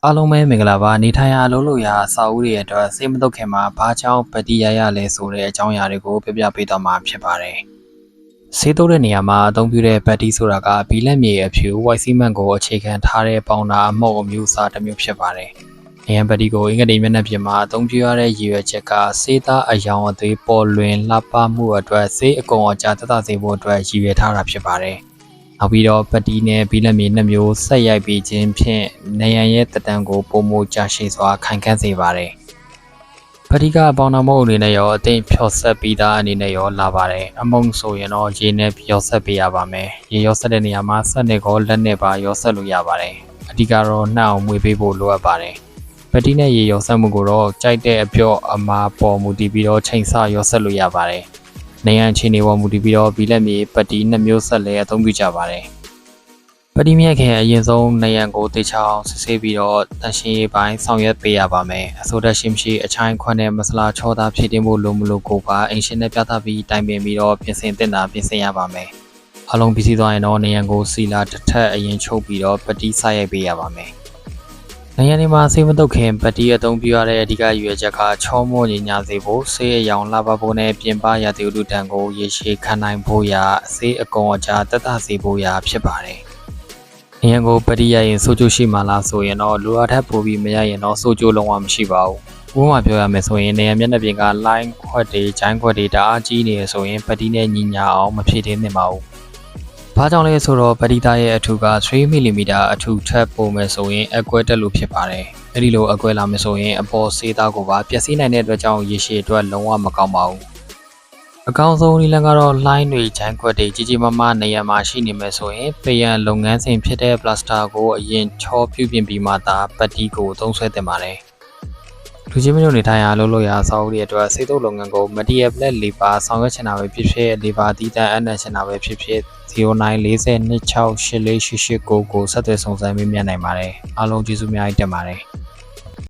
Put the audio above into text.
အားလုံးပဲမင်္ဂလာပါနေထိုင်ရာအလုပ်လုပ်ရာအစာအုပ်တွေအတွက်စေမတုတ်ခင်မှာဘာကြောင့်ပတိရရလဲဆိုတဲ့အကြောင်းအရာတွေကိုပြပြပေးတော့မှာဖြစ်ပါတယ်။ဆေးတုပ်တဲ့နေရာမှာအသုံးပြုတဲ့ပတိဆိုတာကဘီလက်မြေအဖြူဝိုက်စီမန့်ကိုအခြေခံထားတဲ့ပေါင်တာအမှုတ်အမျိုးအစားတစ်မျိုးဖြစ်ပါတယ်။နေရန်ပတိကိုအင်္ဂလိပ်မျက်နှာပြင်မှာအသုံးပြုရတဲ့ရည်ရွယ်ချက်ကဆေးသားအယောင်အသေးပေါ်လွင်လှပမှုအတွက်ဆေးအကုန်အကျသက်သာစေဖို့အတွက်ရည်ရွယ်ထားတာဖြစ်ပါတယ်။နောက်ပြီးတော့ပတိနဲ့ဘီလက်မြေနှစ်မျိုးဆက်ရိုက်ပြီးခြင်းဖြင့်နေရန်ရဲ့တတန်ကိုပုံမကြာရှည်စွာခိုင်ခန့်စေပါတယ်။ပတိကအပေါင်းအမုံအနေနဲ့ရောအသိဖြော်ဆက်ပြီးသားအနေနဲ့ရောလာပါတယ်။အမုံဆိုရင်တော့ရေနဲ့ဖြော်ဆက်ပေးရပါမယ်။ရေရောဆက်တဲ့နေရာမှာဆက်နဲ့ကောလက်နဲ့ပါရောဆက်လို့ရပါတယ်။အဓိကတော့နှောက်အောင်မွေပေးဖို့လိုအပ်ပါတယ်။ပတိနဲ့ရေရောဆက်မှုကိုတော့ကြိုက်တဲ့အပြော့အမာပေါ်မူတည်ပြီးတော့ချိန်ဆရောဆက်လို့ရပါတယ်။နေရန်အခြေအနေပေါ်မူတည်ပြီးတော့ဘီလက်မြေပတိနှစ်မျိုးဆက်လဲအသုံးပြုကြပါတယ်။ပတိမြက်ခင်အရင်ဆုံးနေရန်ကိုတေချောင်းစစ်ဆေးပြီးတော့တန်ရှင်းရေးပိုင်းဆောင်ရွက်ပေးရပါမယ်။အစိုးရရှိမရှိအချိုင်းခွန်းနဲ့မဆလာချောသားဖြစ်တင်ဖို့လိုမလို့ကိုပါအင်ရှင်နဲ့ပြသပြီးတိုင်ပင်ပြီးတော့ပြင်ဆင်တင်တာပြင်ဆင်ရပါမယ်။အလုံးပြီးစီးသွားရင်တော့နေရန်ကိုစီလာတစ်ထက်အရင်ချုပ်ပြီးတော့ပတိစရိုက်ပေးရပါမယ်။နေရန်ဒီမှာဆေးမတုတ်ခင်ပတိအသုံးပြုရတဲ့အဓိကရွယ်ချက်ကချောမောညညာစေဖို့ဆေးအယောင်လှပဖို့နဲ့ပြင်ပရာသီဥတုတံကိုရေရှည်ခံနိုင်ဖို့ရာဆေးအကုန်အကျသက်သာစေဖို့ရာဖြစ်ပါတယ်။နေရန်ကိုပတိရရင်စိုးကျိုးရှိမှလားဆိုရင်တော့လိုအပ်ထက်ပိုပြီးမရရင်တော့စိုးကျိုးလုံးဝမရှိပါဘူး။ဥပမာပြောရမယ်ဆိုရင်နေရန်မျက်နှာပြင်ကလိုင်းခွက်တွေဂျိုင်းခွက်တွေတအားကြီးနေရဆိုရင်ပတိနဲ့ညီညာအောင်မဖြစ်သေးသင့်ပါဘူး။ဘာကြောင့်လဲဆိုတော့ပတိသားရဲ့အထူက3 mm အထူထပ်ပုံမဲ့ဆိုရင်အကွဲတက်လို့ဖြစ်ပါတယ်။အဲဒီလိုအကွဲလာမယ်ဆိုရင်အပေါ်ဆေးသားကိုပါပျက်စီးနိုင်တဲ့အတွက်ကြောင့်ရေရှည်အတွက်လုံးဝမကောင်းပါဘူး။အကောင်းဆုံးနည်းလမ်းကတော့လိုင်းတွေဂျိုင်းခွက်တွေကြီးကြီးမားမားနေရာမှာရှိနေမယ်ဆိုရင်ပေရန်လုပ်ငန်းစဉ်ဖြစ်တဲ့ပလတ်စတာကိုအရင်ချောပြုပြင်ပြီးမှသာပတိကိုသုံးဆွဲတင်ပါတယ်။လူချင်းမျိုးနေထိုင်ရာလုပ်လို့ရအစောအုပ်တွေအတွက်စေတုပ်လုပ်ငန်းကိုမတီးရပလက်လေးပါဆောင်ရွက်ချင်တာပဲဖြစ်ဖြစ်လေးပါတီးတန်အနံ့ချင်တာပဲဖြစ်ဖြစ်094026848899ကိုဆက်သွယ်ဆောင်ဆိုင်မေးမြန်းနိုင်ပါတယ်အားလုံးကျေးဇူးများတင်ပါတယ်